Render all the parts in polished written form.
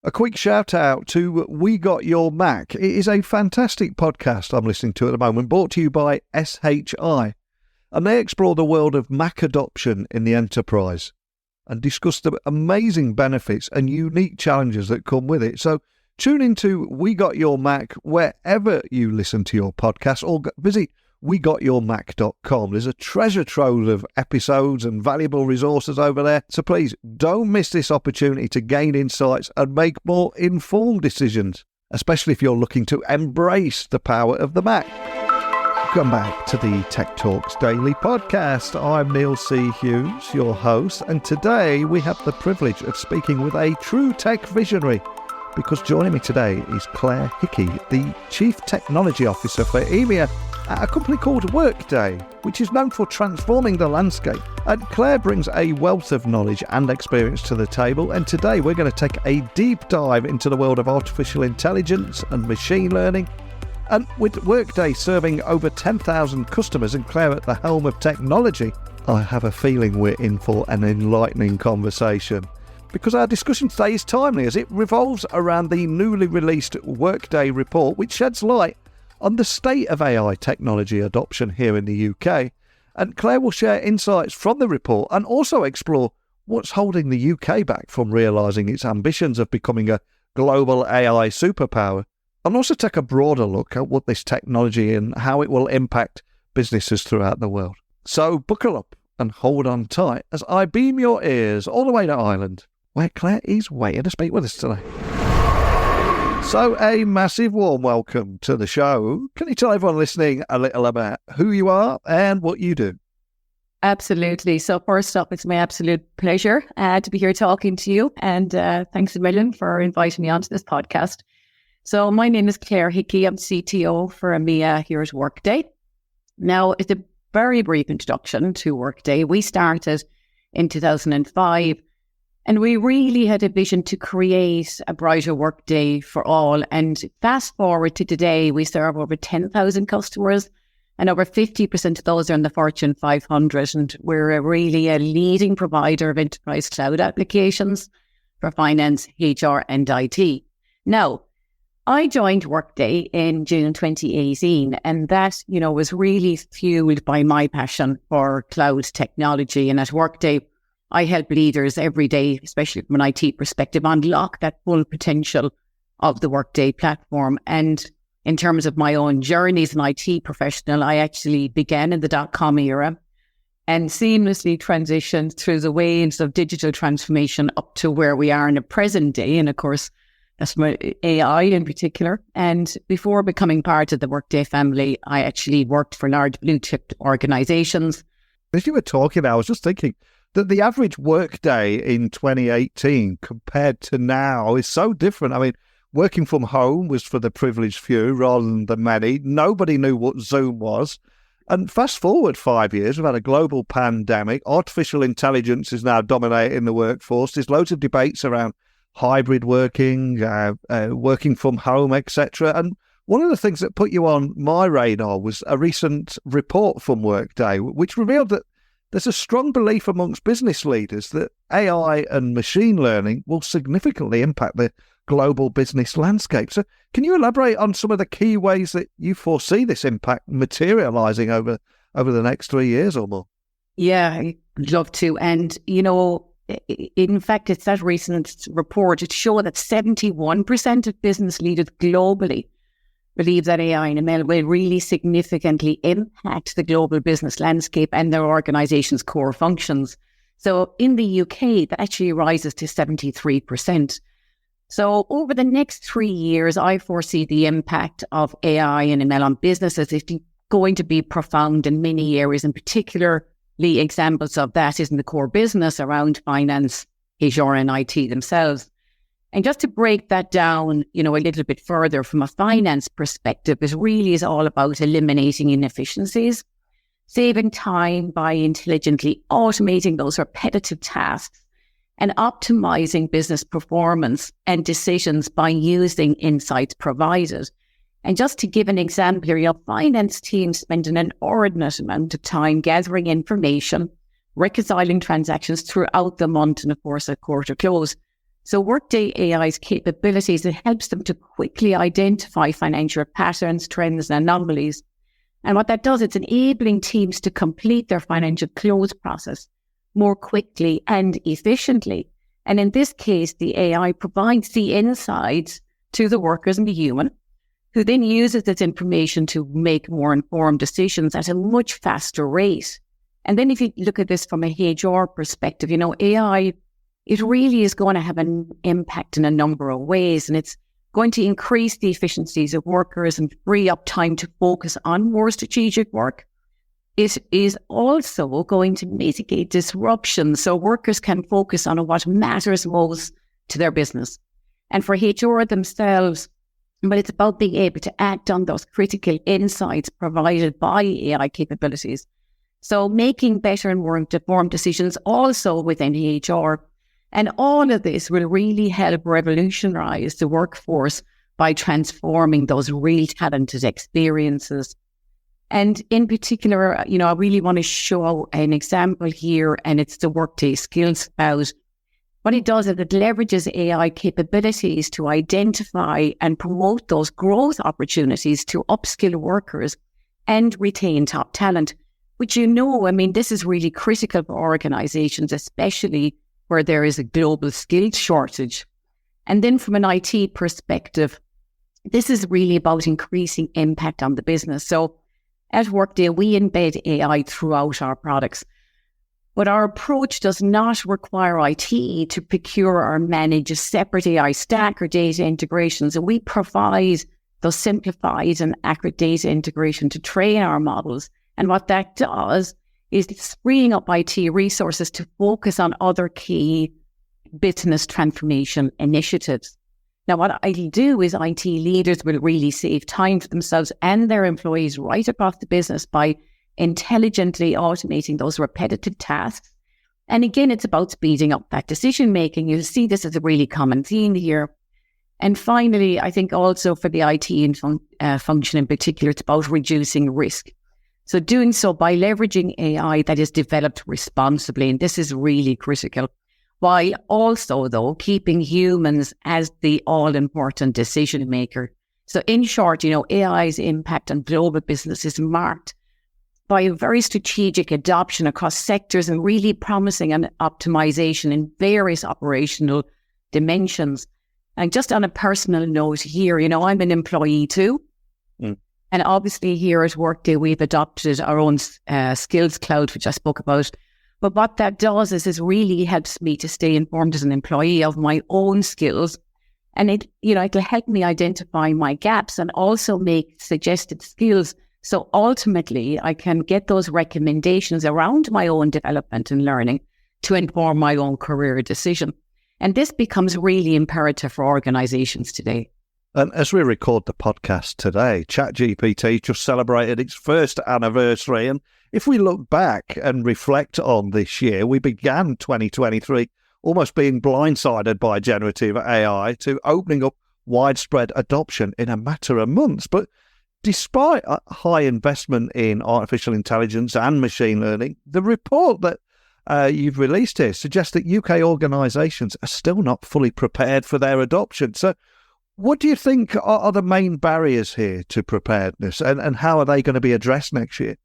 A quick shout out to We Got Your Mac. It is a fantastic podcast I'm listening to at the moment, brought to you by SHI. And they explore the world of Mac adoption in the enterprise and discuss the amazing benefits and unique challenges that come with it. So tune into We Got Your Mac wherever you listen to your podcast, or visit wegotyourmac.com. There's a treasure trove of episodes and valuable resources over there. So please don't miss this opportunity to gain insights and make more informed decisions, especially if you're looking to embrace the power of the Mac. Welcome back to the Tech Talks Daily podcast. I'm Neil C. Hughes, your host, and today we have the privilege of speaking with a true tech visionary, because joining me today is Clare Hickie, the Chief Technology Officer for EMEA at a company called Workday, which is known for transforming the landscape. And Clare brings a wealth of knowledge and experience to the table, and today we're going to take a deep dive into the world of artificial intelligence and machine learning. And with Workday serving over 10,000 customers and Clare at the helm of technology, I have a feeling we're in for an enlightening conversation, because our discussion today is timely as it revolves around the newly released Workday report, which sheds light on the state of AI technology adoption here in the UK. And Clare will share insights from the report and also explore what's holding the UK back from realising its ambitions of becoming a global AI superpower, and also take a broader look at what this technology and how it will impact businesses throughout the world. So buckle up and hold on tight as I beam your ears all the way to Ireland, where Clare is waiting to speak with us today. So a massive warm welcome to the show. Can you tell everyone listening a little about who you are and what you do? Absolutely. So first up, it's my absolute pleasure to be here talking to you, and thanks a million for inviting me onto this podcast. So my name is Clare Hickie. I'm CTO for EMEA here at Workday. Now, it's a very brief introduction to Workday. We started in 2005, and we really had a vision to create a brighter Workday for all. And fast forward to today, we serve over 10,000 customers, and over 50% of those are in the Fortune 500. And we're really a leading provider of enterprise cloud applications for finance, HR, and IT. Now, I joined Workday in June 2018, and that, was really fueled by my passion for cloud technology. And at Workday, I help leaders every day, especially from an IT perspective, unlock that full potential of the Workday platform. And in terms of my own journey as an IT professional, I actually began in the .com era and seamlessly transitioned through the waves of digital transformation up to where we are in the present day. And of course, that's my AI in particular. And before becoming part of the Workday family, I actually worked for large blue chip organizations. As you were talking, I was just thinking that the average workday in 2018 compared to now is so different. I mean, working from home was for the privileged few rather than the many. Nobody knew what Zoom was. And fast forward 5 years, we've had a global pandemic. Artificial intelligence is now dominating the workforce. There's loads of debates around hybrid working, working from home, etc. And one of the things that put you on my radar was a recent report from Workday, which revealed that there's a strong belief amongst business leaders that AI and machine learning will significantly impact the global business landscape. So can you elaborate on some of the key ways that you foresee this impact materializing over the next 3 years or more? Yeah, I'd love to. And, in fact, it's that recent report. It showed that 71% of business leaders globally believe that AI and ML will really significantly impact the global business landscape and their organization's core functions. So in the UK, that actually rises to 73%. So over the next 3 years, I foresee the impact of AI and ML on businesses is going to be profound in many areas. In particularly, examples of that is in the core business around finance, HR, and IT themselves. And just to break that down, a little bit further from a finance perspective, it really is all about eliminating inefficiencies, saving time by intelligently automating those repetitive tasks, and optimizing business performance and decisions by using insights provided. And just to give an example, your finance team spend an inordinate amount of time gathering information, reconciling transactions throughout the month, and of course at quarter close. So Workday AI's capabilities, it helps them to quickly identify financial patterns, trends, and anomalies. And what that does, it's enabling teams to complete their financial close process more quickly and efficiently. And in this case, the AI provides the insights to the workers and the human, who then uses this information to make more informed decisions at a much faster rate. And then if you look at this from a HR perspective, AI, it really is going to have an impact in a number of ways, and it's going to increase the efficiencies of workers and free up time to focus on more strategic work. It is also going to mitigate disruption so workers can focus on what matters most to their business. And for HR themselves, but it's about being able to act on those critical insights provided by AI capabilities. So making better and more informed decisions also within HR. And all of this will really help revolutionize the workforce by transforming those real talented experiences. And in particular, I really want to show an example here, and it's the Workday Skills Cloud. What it does is it leverages AI capabilities to identify and promote those growth opportunities to upskill workers and retain top talent, which this is really critical for organizations, especially where there is a global skills shortage. And then from an IT perspective, this is really about increasing impact on the business. So at Workday, we embed AI throughout our products. But our approach does not require IT to procure or manage a separate AI stack or data integrations. And we provide those simplified and accurate data integration to train our models. And what that does is it's freeing up IT resources to focus on other key business transformation initiatives. Now, what I'll do is IT leaders will really save time for themselves and their employees right across the business by intelligently automating those repetitive tasks. And again, it's about speeding up that decision making. You'll see this as a really common theme here. And finally, I think also for the IT function in particular, it's about reducing risk. So doing so by leveraging AI that is developed responsibly, and this is really critical, while also, though, keeping humans as the all-important decision maker. So in short, AI's impact on global business is marked by a very strategic adoption across sectors and really promising an optimization in various operational dimensions. And just on a personal note here, I'm an employee too. And obviously here at Workday, we've adopted our own skills cloud, which I spoke about. But what that does is it really helps me to stay informed as an employee of my own skills. And it'll help me identify my gaps and also make suggested skills. So ultimately, I can get those recommendations around my own development and learning to inform my own career decision. And this becomes really imperative for organizations today. And as we record the podcast today, ChatGPT just celebrated its first anniversary. And if we look back and reflect on this year, we began 2023 almost being blindsided by generative AI to opening up widespread adoption in a matter of months. But despite a high investment in artificial intelligence and machine learning, the report that you've released here suggests that UK organisations are still not fully prepared for their adoption. So what do you think are the main barriers here to preparedness, and how are they going to be addressed next year?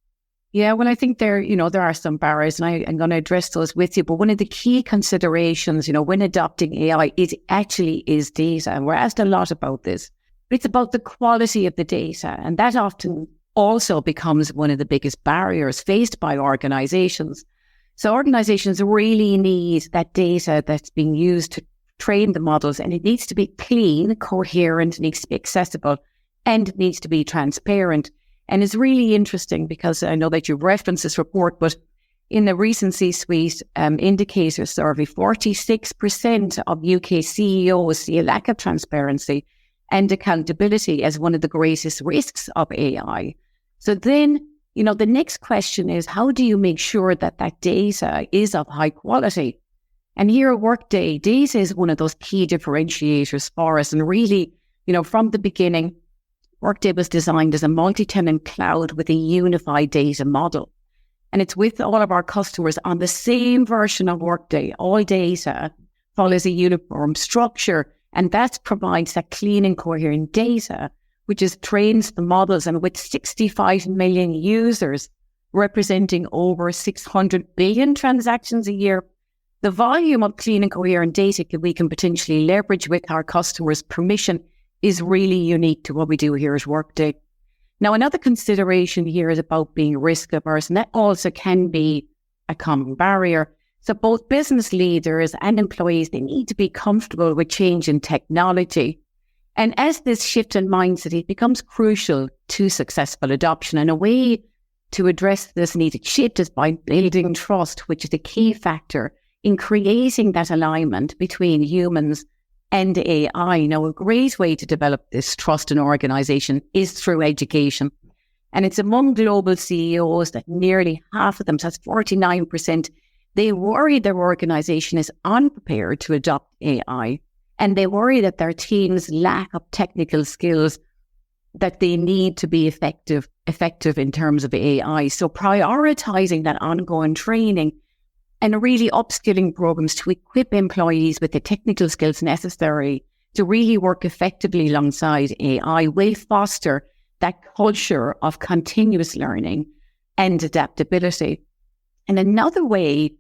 Yeah, well, I think there are some barriers, and I'm going to address those with you. But one of the key considerations, when adopting AI, is data. And we're asked a lot about this. But it's about the quality of the data. And that often also becomes one of the biggest barriers faced by organizations. So organizations really need that data that's being used to train the models, and it needs to be clean, coherent, it needs to be accessible, and it needs to be transparent. And it's really interesting because I know that you've referenced this report, but in the recent C-suite indicator survey, 46% of UK CEOs see a lack of transparency and accountability as one of the greatest risks of AI. So then, the next question is, how do you make sure that that data is of high quality? And here at Workday, data is one of those key differentiators for us. And really, from the beginning, Workday was designed as a multi-tenant cloud with a unified data model. And it's with all of our customers on the same version of Workday, all data follows a uniform structure, and that provides that clean and coherent data, which is trains the models, and with 65 million users representing over 600 billion transactions a year, the volume of clean and coherent data that we can potentially leverage with our customers' permission is really unique to what we do here at Workday. Now, another consideration here is about being risk averse, and that also can be a common barrier. So both business leaders and employees, they need to be comfortable with change in technology. And as this shift in mindset, it becomes crucial to successful adoption. And a way to address this needed shift is by building trust, which is a key factor in creating that alignment between humans and AI. Now, a great way to develop this trust in organization is through education. And it's among global CEOs that nearly half of them, so that's 49%, they worry their organization is unprepared to adopt AI. And they worry that their teams lack of technical skills that they need to be effective in terms of AI. So prioritizing that ongoing training and really upskilling programs to equip employees with the technical skills necessary to really work effectively alongside AI will foster that culture of continuous learning and adaptability. And another way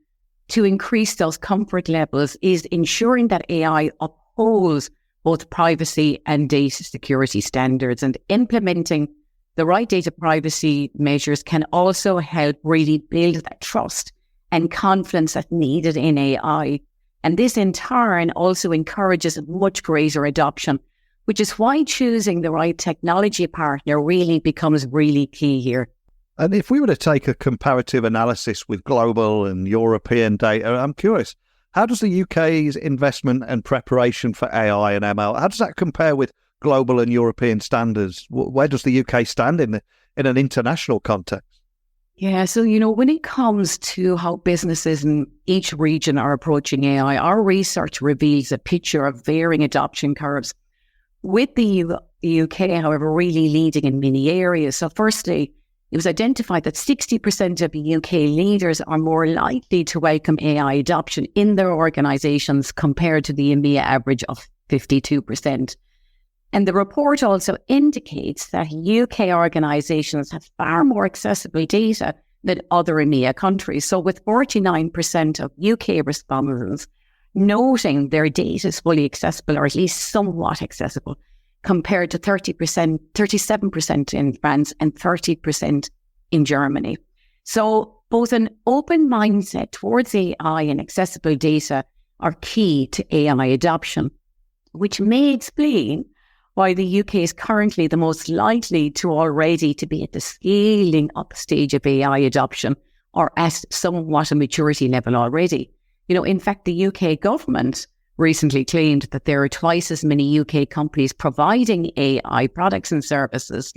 to increase those comfort levels is ensuring that AI upholds both privacy and data security standards, and implementing the right data privacy measures can also help really build that trust and confidence that's needed in AI. And this in turn also encourages much greater adoption, which is why choosing the right technology partner really becomes really key here. And if we were to take a comparative analysis with global and European data, I'm curious, how does the UK's investment and preparation for AI and ML, how does that compare with global and European standards? Where does the UK stand in an international context? Yeah, so, when it comes to how businesses in each region are approaching AI, our research reveals a picture of varying adoption curves, with the UK, however, really leading in many areas. So firstly, it was identified that 60% of UK leaders are more likely to welcome AI adoption in their organisations compared to the EMEA average of 52%. And the report also indicates that UK organisations have far more accessible data than other EMEA countries. So with 49% of UK respondents noting their data is fully accessible, or at least somewhat accessible, compared to 37% in France and 30% in Germany. So both an open mindset towards AI and accessible data are key to AI adoption, which may explain why the UK is currently the most likely to already to be at the scaling up stage of AI adoption, or at somewhat a maturity level already. In fact, the UK government recently claimed that there are twice as many UK companies providing AI products and services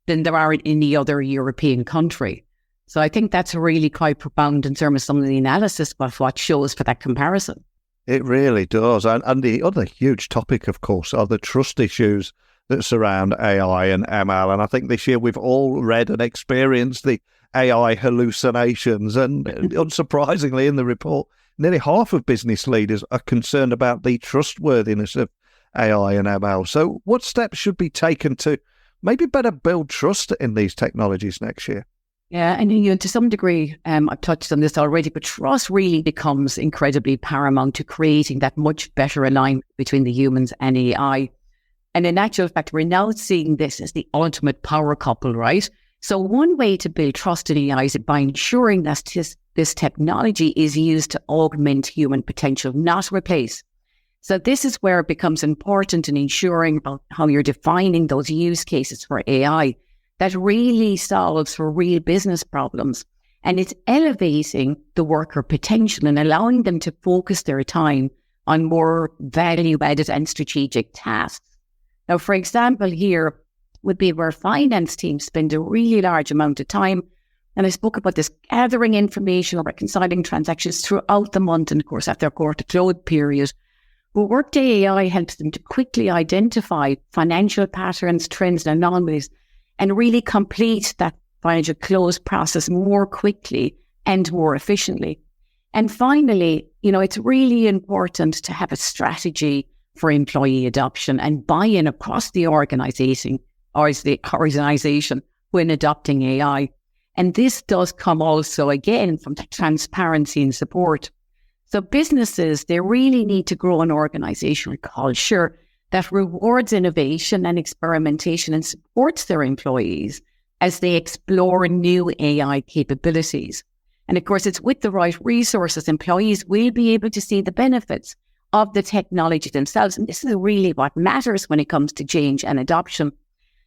than there are in any other European country. So I think that's really quite profound in terms of some of the analysis of what shows for that comparison. It really does. And the other huge topic, of course, are the trust issues that surround AI and ML. And I think this year we've all read and experienced the AI hallucinations. And unsurprisingly, in the report, nearly half of business leaders are concerned about the trustworthiness of AI and ML. So what steps should be taken to maybe better build trust in these technologies next year? Yeah, and to some degree, I've touched on this already, but trust really becomes incredibly paramount to creating that much better alignment between the humans and AI. And in actual fact, we're now seeing this as the ultimate power couple, right? So one way to build trust in AI is by ensuring that this technology is used to augment human potential, not replace. So this is where it becomes important in ensuring about how you're defining those use cases for AI that really solves for real business problems. And it's elevating the worker potential and allowing them to focus their time on more value-added and strategic tasks. Now, for example, here would be where finance teams spend a really large amount of time. And I spoke about this gathering information or reconciling transactions throughout the month and, of course, at their quarter close period. But Workday AI helps them to quickly identify financial patterns, trends, and anomalies, and really complete that financial close process more quickly and more efficiently. And finally, it's really important to have a strategy for employee adoption and buy-in across the organization when adopting AI. And this does come also, again, from the transparency and support. So businesses, they really need to grow an organizational culture that rewards innovation and experimentation and supports their employees as they explore new AI capabilities. And of course, it's with the right resources, employees will be able to see the benefits of the technology themselves. And this is really what matters when it comes to change and adoption.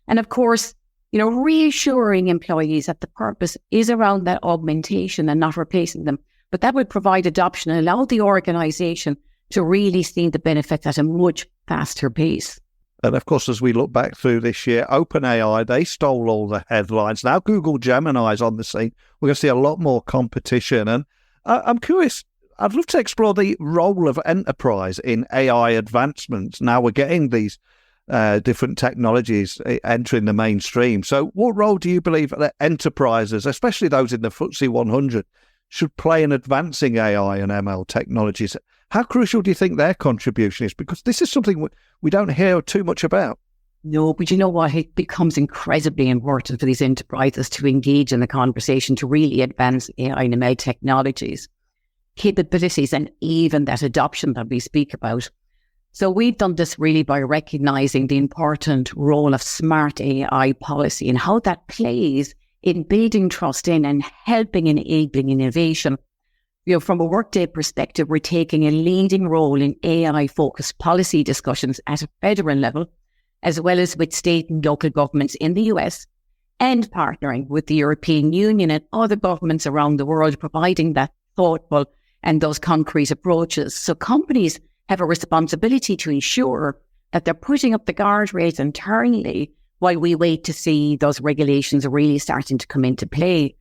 And of course, reassuring employees that the purpose is around that augmentation and not replacing them. But that would provide adoption and allow the organization to really see the benefits at a much faster pace. And of course, as we look back through this year, OpenAI, they stole all the headlines. Now Google Gemini is on the scene. We're going to see a lot more competition. And I'm curious, I'd love to explore the role of enterprise in AI advancements. Now we're getting these different technologies entering the mainstream. So what role do you believe that enterprises, especially those in the FTSE 100, should play in advancing AI and ML technologies? How crucial do you think their contribution is? Because this is something we don't hear too much about. No, but you know what? It becomes incredibly important for these enterprises to engage in the conversation to really advance AI and ML technologies, capabilities, and even that adoption that we speak about. So we've done this really by recognizing the important role of smart AI policy and how that plays in building trust in and helping enabling innovation. From a Workday perspective, we're taking a leading role in AI-focused policy discussions at a federal level, as well as with state and local governments in the US, and partnering with the European Union and other governments around the world, providing that thoughtful and those concrete approaches. So companies have a responsibility to ensure that they're putting up the guardrails internally while we wait to see those regulations really starting to come into play.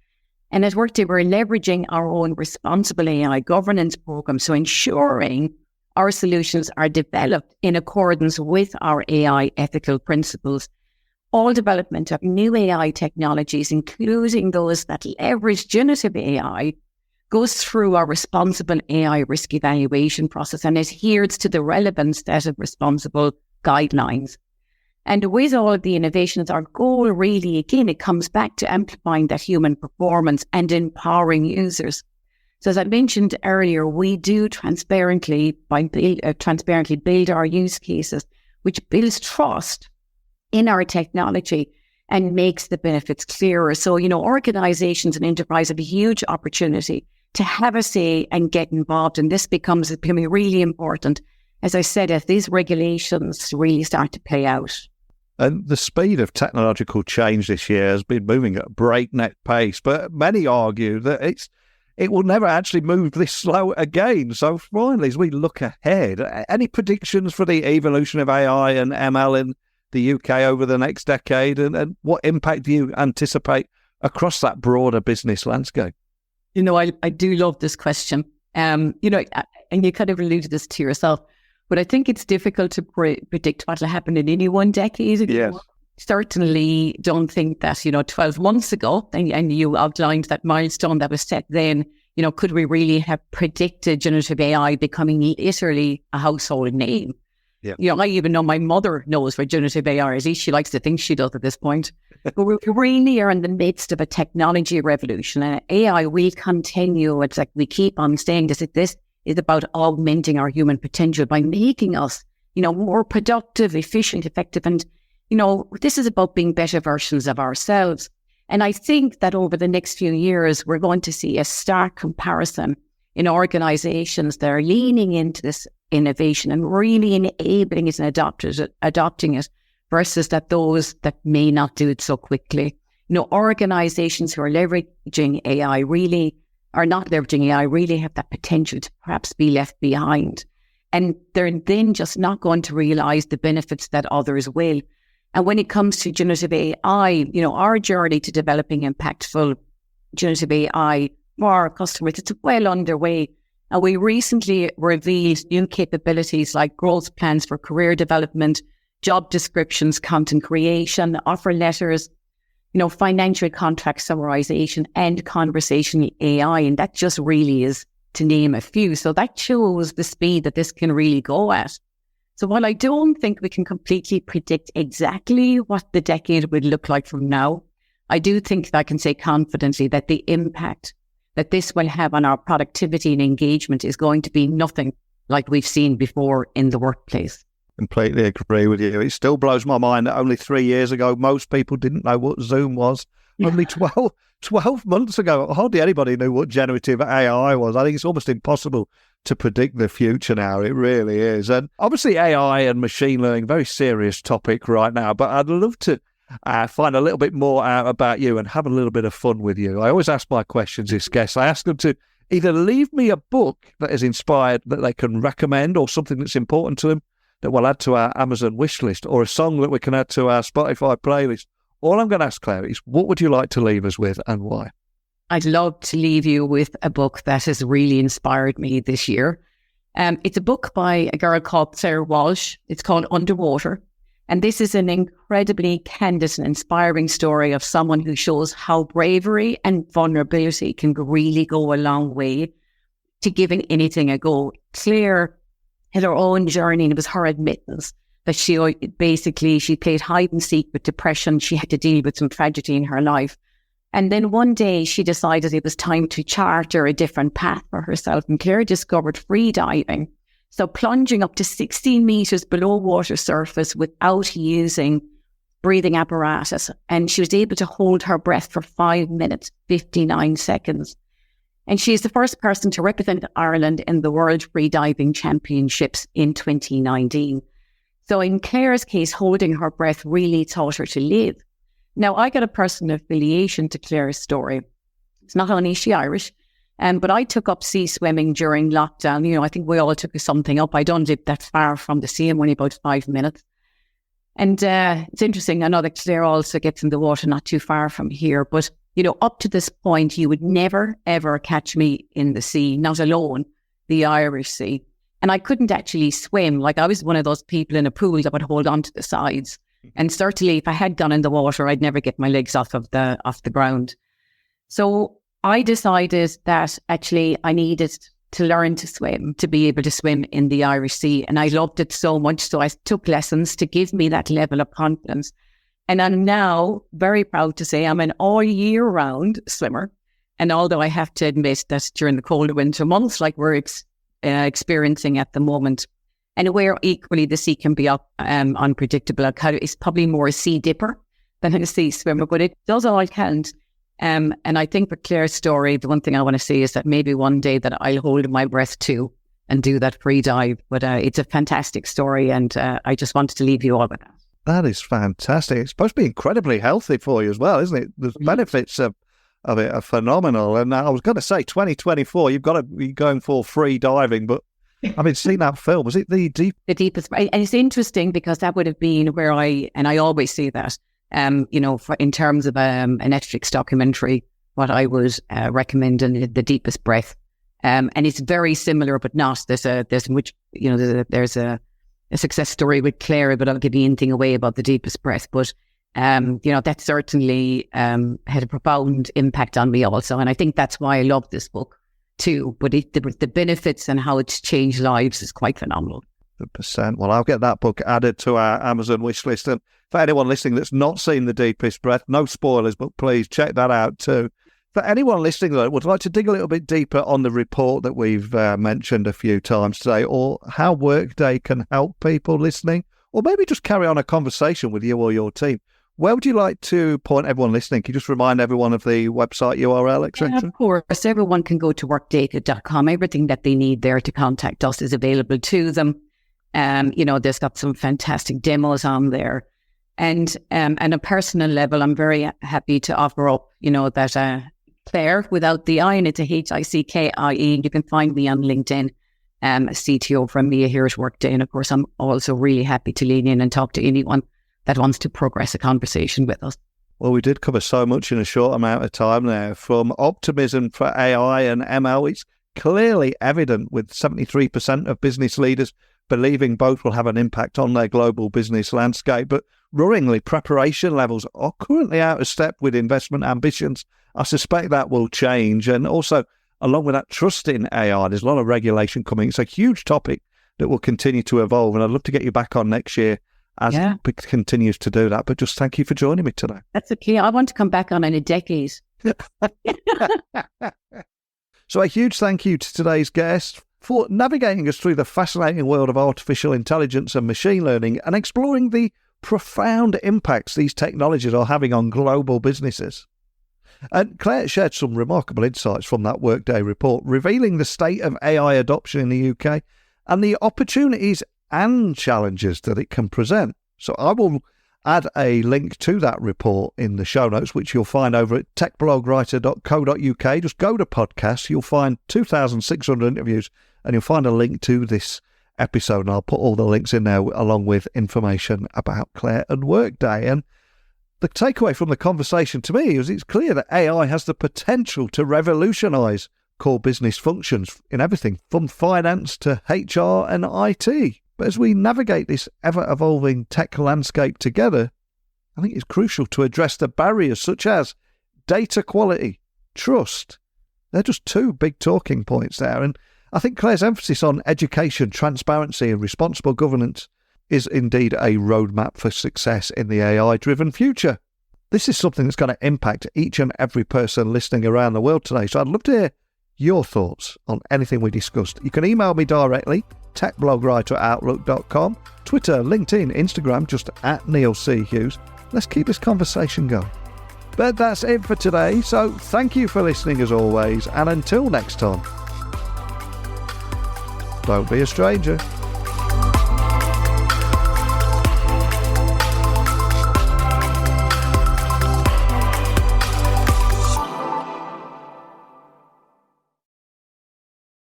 And at Workday, we're leveraging our own responsible AI governance program, so ensuring our solutions are developed in accordance with our AI ethical principles. All development of new AI technologies, including those that leverage generative AI, goes through our responsible AI risk evaluation process and adheres to the relevant set of responsible guidelines. And with all of the innovations, our goal really, again, it comes back to amplifying that human performance and empowering users. So as I mentioned earlier, we do transparently build our use cases, which builds trust in our technology and makes the benefits clearer. So, organizations and enterprise have a huge opportunity to have a say and get involved. And this becomes really important, as I said, as these regulations really start to play out. And the speed of technological change this year has been moving at a breakneck pace, but many argue that it will never actually move this slow again. So finally, as we look ahead, any predictions for the evolution of AI and ML in the UK over the next decade, and what impact do you anticipate across that broader business landscape? I do love this question. And you kind of alluded this to yourself, but I think it's difficult to predict what will happen in any one decade. Yes. Certainly don't think that, 12 months ago, and you outlined that milestone that was set then, could we really have predicted generative AI becoming literally a household name? Yeah. I even know my mother knows what generative AI is. At least she likes to think she does at this point. But we really are in the midst of a technology revolution, and AI will continue. It's like we keep on saying this is about augmenting our human potential by making us, more productive, efficient, effective. And, this is about being better versions of ourselves. And I think that over the next few years, we're going to see a stark comparison in organizations that are leaning into this innovation and really enabling it and adopting it versus those that may not do it so quickly. Organizations who are leveraging AI really are not leveraging AI really have that potential to perhaps be left behind. And they're then just not going to realize the benefits that others will. And when it comes to generative AI, our journey to developing impactful generative AI for our customers, it's well underway. And we recently revealed new capabilities like growth plans for career development, job descriptions, content creation, offer letters, financial contract summarization and conversational AI. And that just really is to name a few. So that shows the speed that this can really go at. So while I don't think we can completely predict exactly what the decade would look like from now, I do think that I can say confidently that the impact that this will have on our productivity and engagement is going to be nothing like we've seen before in the workplace. Completely agree with you. It still blows my mind that only 3 years ago, most people didn't know what Zoom was. Only 12 months ago, hardly anybody knew what generative AI was. I think it's almost impossible to predict the future now. It really is. And obviously AI and machine learning, very serious topic right now, but I'd love to find a little bit more out about you and have a little bit of fun with you. I always ask my questions as guests. I ask them to either leave me a book that is inspired that they can recommend, or something that's important to them that we'll add to our Amazon wish list, or a song that we can add to our Spotify playlist. All I'm going to ask, Claire, is what would you like to leave us with and why? I'd love to leave you with a book that has really inspired me this year. It's a book by a girl called Clare Walsh. It's called Underwater. And this is an incredibly candid and inspiring story of someone who shows how bravery and vulnerability can really go a long way to giving anything a go. Claire had her own journey, and it was her admittance that she played hide and seek with depression. She had to deal with some tragedy in her life. And then one day she decided it was time to charter a different path for herself. And Claire discovered free diving. So plunging up to 16 meters below water surface without using breathing apparatus. And she was able to hold her breath for 5 minutes, 59 seconds. And she is the first person to represent Ireland in the World Free Diving Championships in 2019. So in Claire's case, holding her breath really taught her to live. Now, I got a personal affiliation to Claire's story. It's not only is she Irish, but I took up sea swimming during lockdown. You know, I think we all took something up. I don't live that far from the sea. I'm only about 5 minutes. And it's interesting. I know that Claire also gets in the water not too far from here. But, you know, up to this point, you would never, ever catch me in the sea, not alone the Irish Sea. And I couldn't actually swim. Like, I was one of those people in a pool that would hold on to the sides. And certainly if I had gone in the water, I'd never get my legs off the ground. So I decided that actually I needed to learn to swim, to be able to swim in the Irish Sea. And I loved it so much. So I took lessons to give me that level of confidence. And I'm now very proud to say I'm an all year round swimmer. And although I have to admit that during the colder winter months, like we're experiencing at the moment, and where equally the sea can be unpredictable, it's probably more a sea dipper than a sea swimmer, but it does all count. And I think for Claire's story, the one thing I want to say is that maybe one day that I'll hold my breath too and do that free dive. But it's a fantastic story, and I just wanted to leave you all with that. That is fantastic. It's supposed to be incredibly healthy for you as well, isn't it? The benefits of it are phenomenal. And I was going to say 2024, you've got to be going for free diving, but I mean, seen that film. Was it The Deepest? And it's interesting because that would have been where I always say that, in terms of a Netflix documentary, what I would recommend in The Deepest Breath. And it's very similar, but not. There's a success story with Claire, but I'll give you anything away about The Deepest Breath. But, that certainly had a profound impact on me also. And I think that's why I love this book too. But the benefits and how it's changed lives is quite phenomenal. 100%. Well, I'll get that book added to our Amazon wish list. And for anyone listening that's not seen The Deepest Breath, no spoilers, but please check that out too. For anyone listening that would like to dig a little bit deeper on the report that we've mentioned a few times today, or how Workday can help people listening, or maybe just carry on a conversation with you or your team, where would you like to point everyone listening? Can you just remind everyone of the website URL, etc.? Yeah, of course. Everyone can go to workday.com. Everything that they need there to contact us is available to them. There's got some fantastic demos on there. And on a personal level, I'm very happy to offer up, that Claire, without the I, and it's a Hickie. You can find me on LinkedIn, a CTO from EMEA here at Workday. And of course, I'm also really happy to lean in and talk to anyone that wants to progress a conversation with us. Well, we did cover so much in a short amount of time there. From optimism for AI and ML, it's clearly evident with 73% of business leaders believing both will have an impact on their global business landscape. But worryingly, preparation levels are currently out of step with investment ambitions. I suspect that will change. And also, along with that trust in AI. There's a lot of regulation coming. It's a huge topic that will continue to evolve, and I'd love to get you back on next year as it continues to do that. But just thank you for joining me today. That's okay. I want to come back on in a decade. So a huge thank you to today's guest for navigating us through the fascinating world of artificial intelligence and machine learning and exploring the profound impacts these technologies are having on global businesses. And Clare shared some remarkable insights from that Workday report, revealing the state of AI adoption in the UK and the opportunities and challenges that it can present. So I will add a link to that report in the show notes, which you'll find over at techblogwriter.co.uk. Just go to podcasts, you'll find 2,600 interviews, and you'll find a link to this episode, and I'll put all the links in there along with information about Clare and Workday. And the takeaway from the conversation to me is it's clear that AI has the potential to revolutionise core business functions in everything from finance to HR and IT. But as we navigate this ever-evolving tech landscape together, I think it's crucial to address the barriers such as data quality, trust. They're just two big talking points there. And I think Clare's emphasis on education, transparency and responsible governance is indeed a roadmap for success in the AI-driven future. This is something that's going to impact each and every person listening around the world today. So I'd love to hear your thoughts on anything we discussed. You can email me directly, techblogwriter@outlook.com, Twitter, LinkedIn, Instagram, just at Neil C. Hughes. Let's keep this conversation going. But that's it for today. So thank you for listening as always. And until next time, don't be a stranger.